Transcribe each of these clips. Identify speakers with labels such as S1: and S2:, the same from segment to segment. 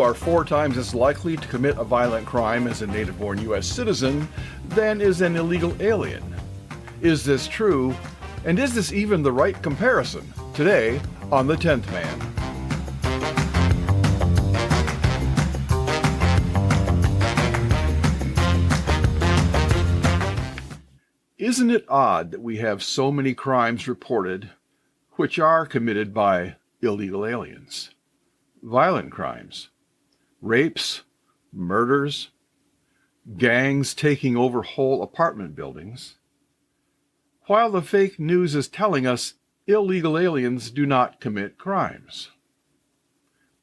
S1: are 4 times as likely to commit a violent crime as a native-born U.S. citizen than is an illegal alien. Is this true? And is this even the right comparison? Today on The 10th Man. Isn't it odd that we have so many crimes reported which are committed by illegal aliens? Violent crimes, rapes, murders, gangs taking over whole apartment buildings, while the fake news is telling us illegal aliens do not commit crimes.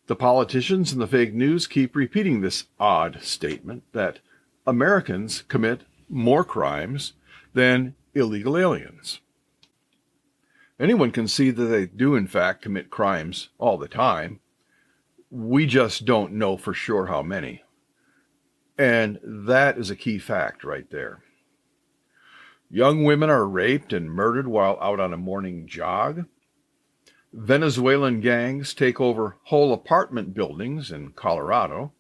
S1: The politicians and the fake news keep repeating this odd statement that Americans commit more crimes than illegal aliens. Anyone can see that they do in fact commit crimes all the time. We just don't know for sure how many. And that is a key fact right there. Young women are raped and murdered while out on a morning jog. Venezuelan gangs take over whole apartment buildings in Colorado.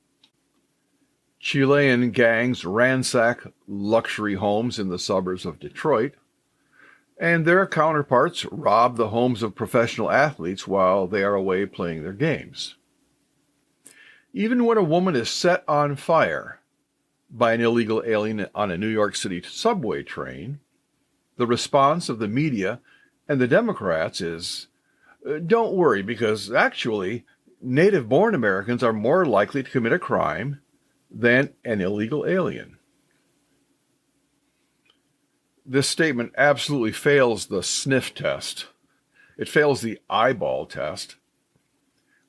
S1: Chilean gangs ransack luxury homes in the suburbs of Detroit. And their counterparts rob the homes of professional athletes while they are away playing their games. Even when a woman is set on fire by an illegal alien on a New York City subway train, the response of the media and the Democrats is, don't worry, because actually, native-born Americans are more likely to commit a crime than an illegal alien. This statement absolutely fails the sniff test. It fails the eyeball test.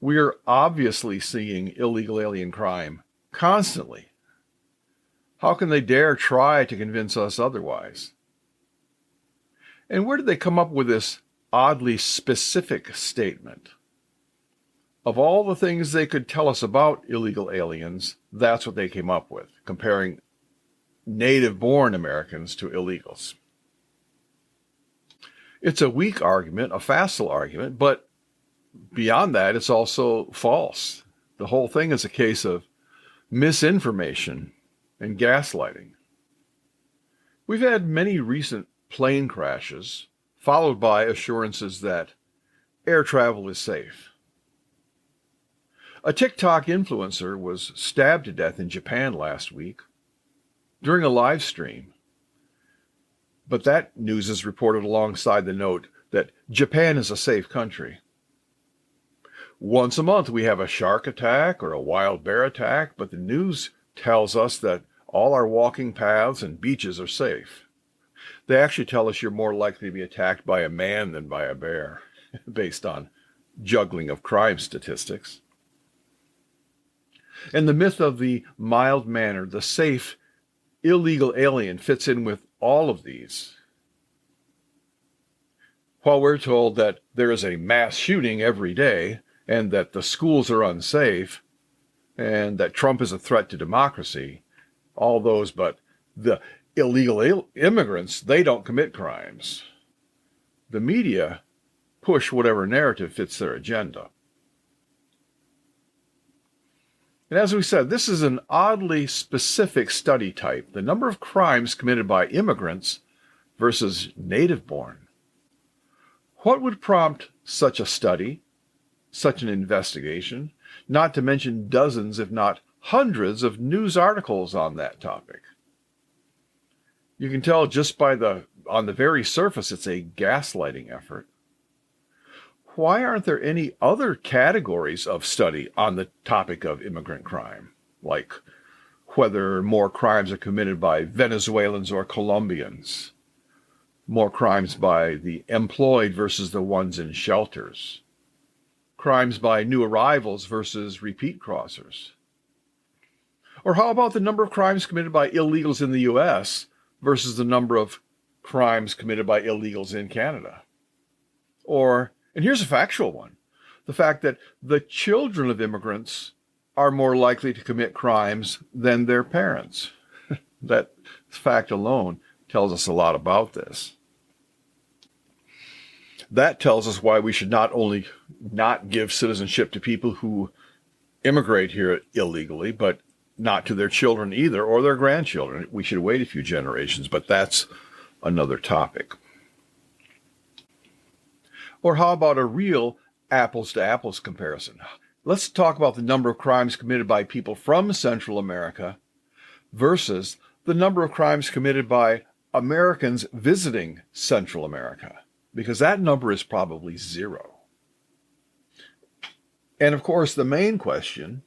S1: We are obviously seeing illegal alien crime constantly. How can they dare try to convince us otherwise? And where did they come up with this oddly specific statement? Of all the things they could tell us about illegal aliens, that's what they came up with, comparing native-born Americans to illegals. It's a weak argument, a facile argument, but beyond that, it's also false. The whole thing is a case of misinformation and gaslighting. We've had many recent plane crashes, followed by assurances that air travel is safe. A TikTok influencer was stabbed to death in Japan last week during a live stream. But that news is reported alongside the note that Japan is a safe country. Once a month we have a shark attack or a wild bear attack, but the news tells us that all our walking paths and beaches are safe. They actually tell us you're more likely to be attacked by a man than by a bear, based on juggling of crime statistics. And the myth of the mild-mannered, the safe, illegal alien fits in with all of these. While we're told that there is a mass shooting every day, and that the schools are unsafe, and that Trump is a threat to democracy, all those but the illegal immigrants, they don't commit crimes. The media push whatever narrative fits their agenda. And as we said, this is an oddly specific study type, the number of crimes committed by immigrants versus native-born. What would prompt such a study, such an investigation, not to mention dozens, if not hundreds, of news articles on that topic? You can tell just on the very surface it's a gaslighting effort. Why aren't there any other categories of study on the topic of immigrant crime, like whether more crimes are committed by Venezuelans or Colombians, more crimes by the employed versus the ones in shelters, crimes by new arrivals versus repeat crossers? Or how about the number of crimes committed by illegals in the U.S. versus the number of crimes committed by illegals in Canada? Or, and here's a factual one, the fact that the children of immigrants are more likely to commit crimes than their parents. That fact alone tells us a lot about this. That tells us why we should not only not give citizenship to people who immigrate here illegally, but not to their children either, or their grandchildren. We should wait a few generations, but that's another topic. Or how about a real apples-to-apples comparison? Let's talk about the number of crimes committed by people from Central America versus the number of crimes committed by Americans visiting Central America, because that number is probably zero. And of course, the main question,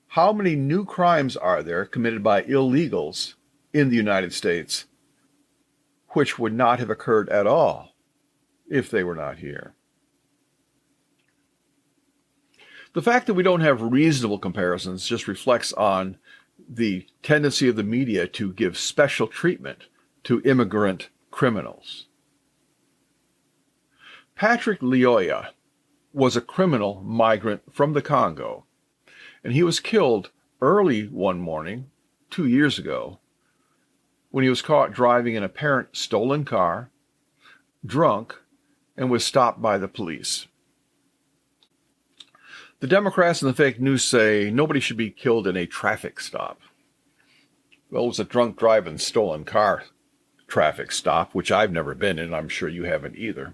S1: how many new crimes are there committed by illegals in the United States which would not have occurred at all if they were not here? The fact that we don't have reasonable comparisons just reflects on the tendency of the media to give special treatment to immigrant criminals. Patrick Lyoya was a criminal migrant from the Congo, and he was killed early one morning 2 years ago when he was caught driving an apparent stolen car, drunk, and was stopped by the police. The Democrats and the fake news say nobody should be killed in a traffic stop. Well, it was a drunk driving stolen car traffic stop, which I've never been in. I'm sure you haven't either.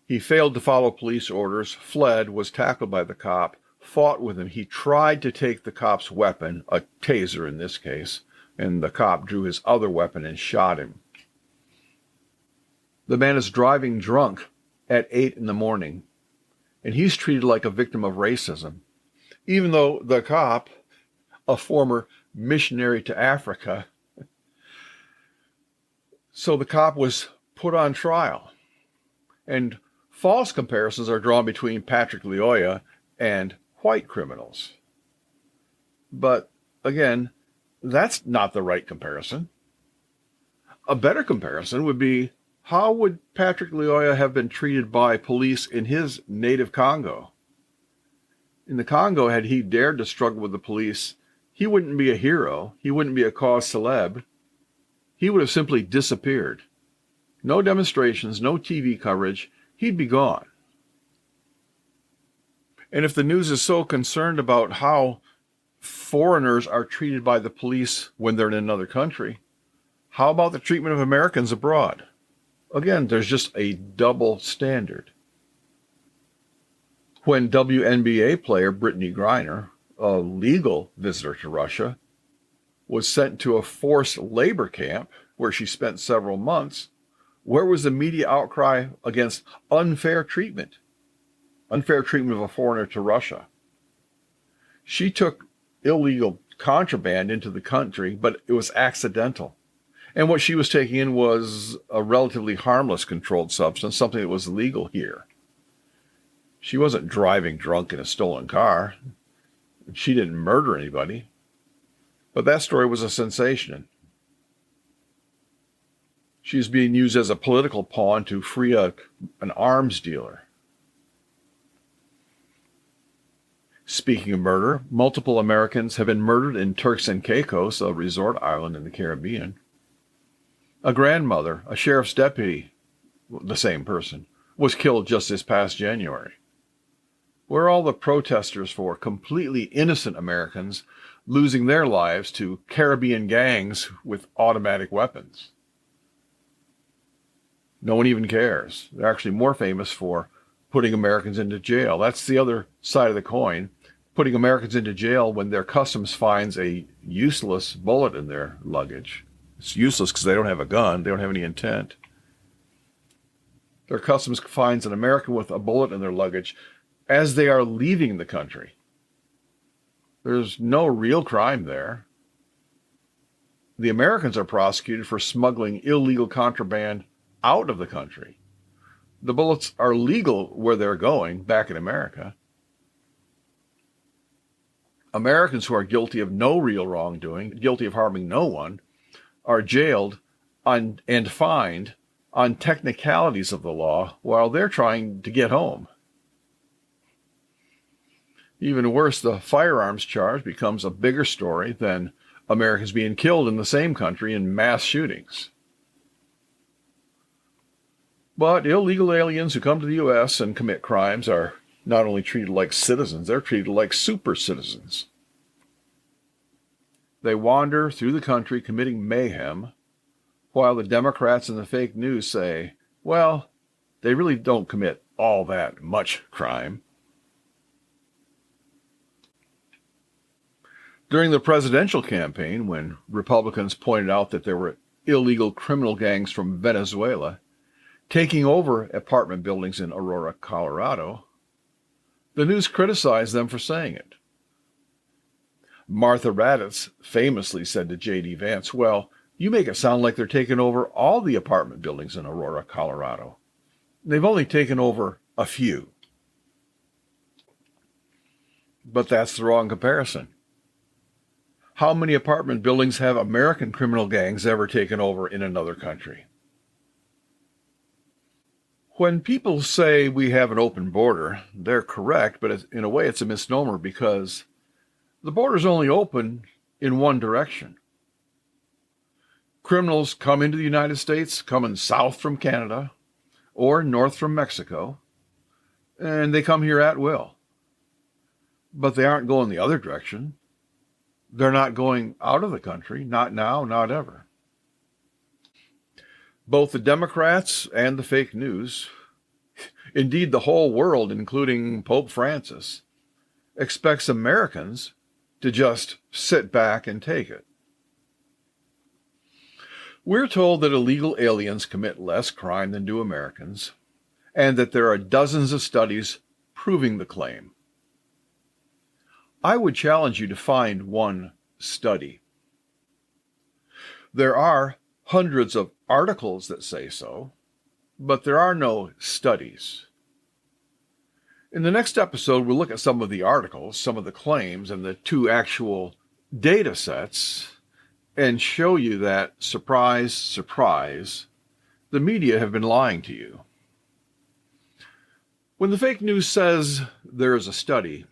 S1: He failed to follow police orders, fled, was tackled by the cop, fought with him. He tried to take the cop's weapon, a taser in this case, and the cop drew his other weapon and shot him. The man is driving drunk at 8 in the morning, and he's treated like a victim of racism, even though the cop, a former missionary to Africa, so the cop was put on trial. And false comparisons are drawn between Patrick Lyoya and white criminals. But again, that's not the right comparison. A better comparison would be, how would Patrick Lyoya have been treated by police in his native Congo? In the Congo, had he dared to struggle with the police, he wouldn't be a hero. He wouldn't be a cause célèbre. He would have simply disappeared. No demonstrations, no TV coverage. He'd be gone. And if the news is so concerned about how foreigners are treated by the police when they're in another country, how about the treatment of Americans abroad? Again, there's just a double standard. When WNBA player Brittney Griner, a legal visitor to Russia, was sent to a forced labor camp where she spent several months, where was the media outcry against unfair treatment of a foreigner to Russia? She took illegal contraband into the country, but it was accidental. And what she was taking in was a relatively harmless controlled substance, something that was legal here. She wasn't driving drunk in a stolen car. She didn't murder anybody. But that story was a sensation. She's being used as a political pawn to free an arms dealer. Speaking of murder, multiple Americans have been murdered in Turks and Caicos, a resort island in the Caribbean. A grandmother, a sheriff's deputy, the same person, was killed just this past January. Where are all the protesters for completely innocent Americans losing their lives to Caribbean gangs with automatic weapons? No one even cares. They're actually more famous for putting Americans into jail. That's the other side of the coin. Putting Americans into jail when their customs finds a useless bullet in their luggage. It's useless because they don't have a gun. They don't have any intent. Their customs finds an American with a bullet in their luggage as they are leaving the country. There's no real crime there. The Americans are prosecuted for smuggling illegal contraband out of the country. The bullets are legal where they're going, back in America. Americans who are guilty of no real wrongdoing, guilty of harming no one, are jailed and fined on technicalities of the law while they're trying to get home. Even worse, the firearms charge becomes a bigger story than Americans being killed in the same country in mass shootings. But illegal aliens who come to the U.S. and commit crimes are not only treated like citizens, they're treated like super citizens. They wander through the country committing mayhem, while the Democrats and the fake news say, well, they really don't commit all that much crime. During the presidential campaign, when Republicans pointed out that there were illegal criminal gangs from Venezuela taking over apartment buildings in Aurora, Colorado, the news criticized them for saying it. Martha Raddatz famously said to J.D. Vance, well, you make it sound like they're taking over all the apartment buildings in Aurora, Colorado. They've only taken over a few. But that's the wrong comparison. How many apartment buildings have American criminal gangs ever taken over in another country? When people say we have an open border, they're correct, but in a way it's a misnomer because the border's only open in one direction. Criminals come into the United States, coming south from Canada or north from Mexico, and they come here at will. But they aren't going the other direction. They're not going out of the country, not now, not ever. Both the Democrats and the fake news, indeed the whole world, including Pope Francis, expects Americans to just sit back and take it. We're told that illegal aliens commit less crime than do Americans, and that there are dozens of studies proving the claim. I would challenge you to find one study. There are hundreds of articles that say so, but there are no studies. In the next episode, we'll look at some of the articles, some of the claims, and the two actual data sets, and show you that, surprise, surprise, the media have been lying to you. When the fake news says there is a study,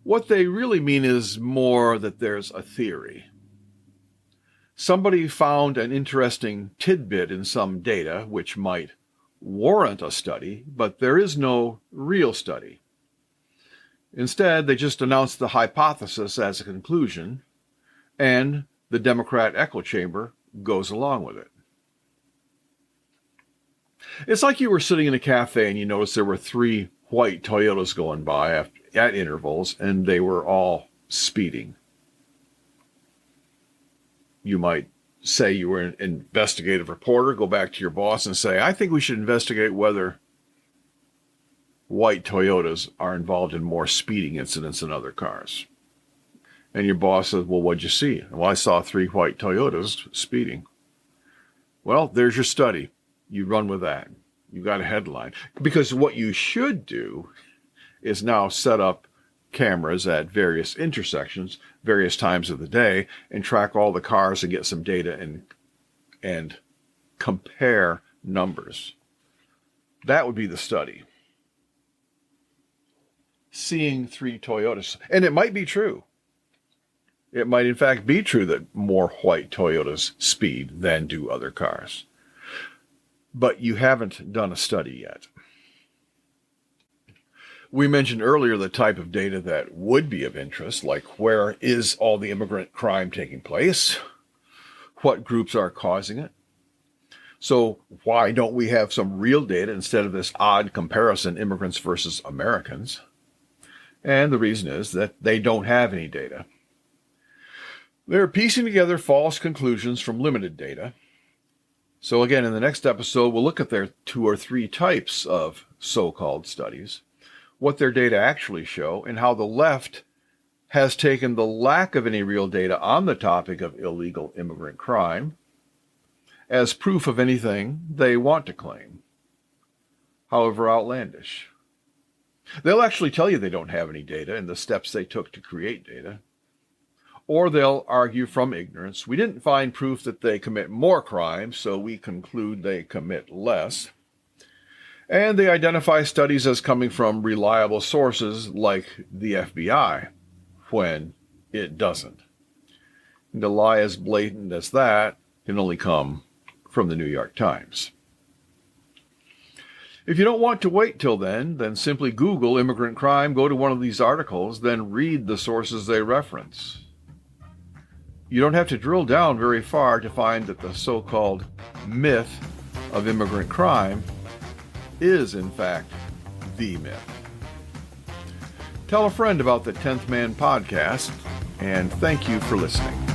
S1: what they really mean is more that there's a theory. Somebody found an interesting tidbit in some data which might warrant a study, but there is no real study. Instead, they just announced the hypothesis as a conclusion, and the Democrat echo chamber goes along with it. It's like you were sitting in a cafe and you noticed there were 3 white Toyotas going by at intervals, and they were all speeding. You might say you were an investigative reporter, go back to your boss and say, I think we should investigate whether white Toyotas are involved in more speeding incidents than other cars. And your boss says, well, what'd you see? Well, I saw 3 white Toyotas speeding. Well, there's your study. You run with that. You got a headline. Because what you should do is now set up cameras at various intersections, various times of the day, and track all the cars and get some data and compare numbers. That would be the study. Seeing 3 Toyotas. And it might be true. It might, in fact, be true that more white Toyotas speed than do other cars. But you haven't done a study yet. We mentioned earlier the type of data that would be of interest, like where is all the immigrant crime taking place? What groups are causing it? So why don't we have some real data instead of this odd comparison, immigrants versus Americans? And the reason is that they don't have any data. They're piecing together false conclusions from limited data. So again, in the next episode, we'll look at their 2 or 3 types of so-called studies, what their data actually show, and how the left has taken the lack of any real data on the topic of illegal immigrant crime as proof of anything they want to claim, however outlandish. They'll actually tell you they don't have any data and the steps they took to create data. Or they'll argue from ignorance, we didn't find proof that they commit more crimes, so we conclude they commit less. And they identify studies as coming from reliable sources like the FBI, when it doesn't. And a lie as blatant as that can only come from the New York Times. If you don't want to wait till then simply Google immigrant crime, go to one of these articles, then read the sources they reference. You don't have to drill down very far to find that the so-called myth of immigrant crime is, in fact, the myth. Tell a friend about the 10th Man podcast, and thank you for listening.